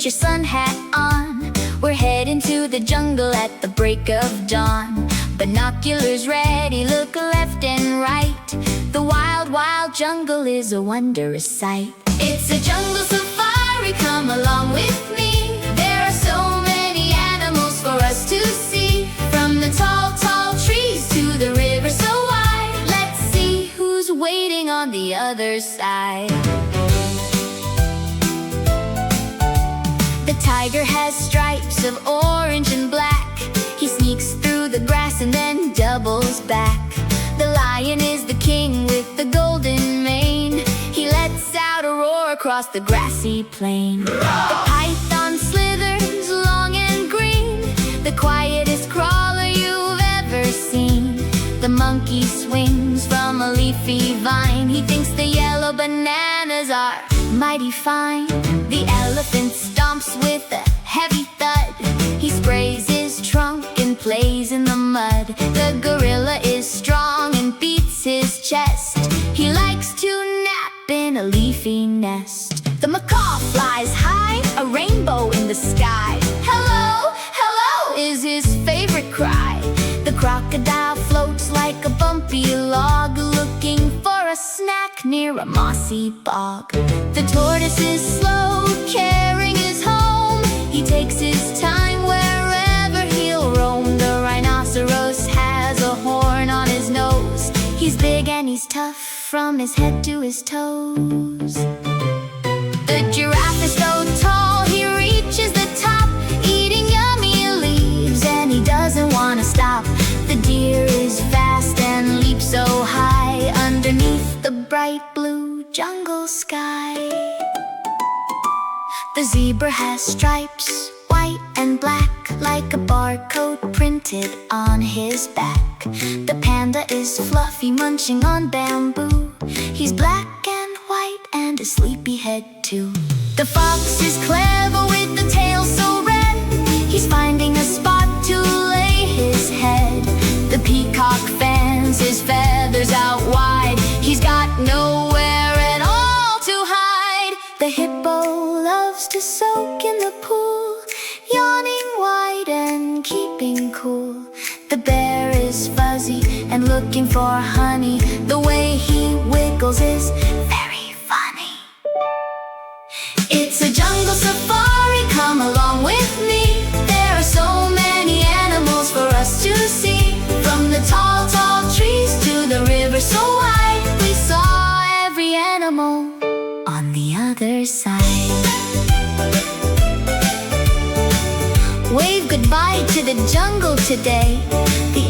put your sun hat on. We're heading to the jungle at the break of dawn. Binoculars ready, look left and right. The wild, wild jungle is a wondrous sight. It's a jungle safari, come along with me. There are so many animals for us to see. From the tall, tall trees to the river so wide. Let's see who's waiting on the other side. The tiger has stripes of orange and black. He sneaks through the grass and then doubles back. The lion is the king with the golden mane. He lets out a roar across the grassy plain. The python slithers long and green, the quietest crawler you've ever seen. The monkey swings from a leafy vine. He thinks the yellow bananas are mighty fine. The elephant stomps with a heavy thud. He sprays his trunk and plays in the mud. The gorilla is strong and beats his chest. He likes to nap in a leafy nest. The macaw flies high, a rainbow in the sky. Hello, hello is his favorite cry. The crocodile floats like a bumpy log, looking for a snack near a mossy bog. The tortoise is slow, carrying his home. He takes his time wherever he'll roam. The rinocerous has a horn on his nose. He's big and he's tough from his head to his toes. The giraffe is so tall, he reaches the top, eating yummy leaves, and he doesn't want to stop. The deer is fast and leaps so high underneath the bright blue jungle sky. The zebra has stripes, white and black, like a barcode printed on his back. The panda is fluffy, munching on bamboo. He's black and white and a sleepy head too. The fox is clever with the tail so red. He's finding a spot to lay his head. The peacock fans his feathers out wide. He's got nowhere at all to hide. The hippo loves to soak in the pool, yawning wide and keeping cool. The bear is fuzzy and looking for honey. The way he wiggles is very funny. It's a jungle safari, come along with me. There are so many animals for us to see. From the tall, tall trees to the river so wide. We saw every animal on the other side. Wave goodbye to the jungle today. The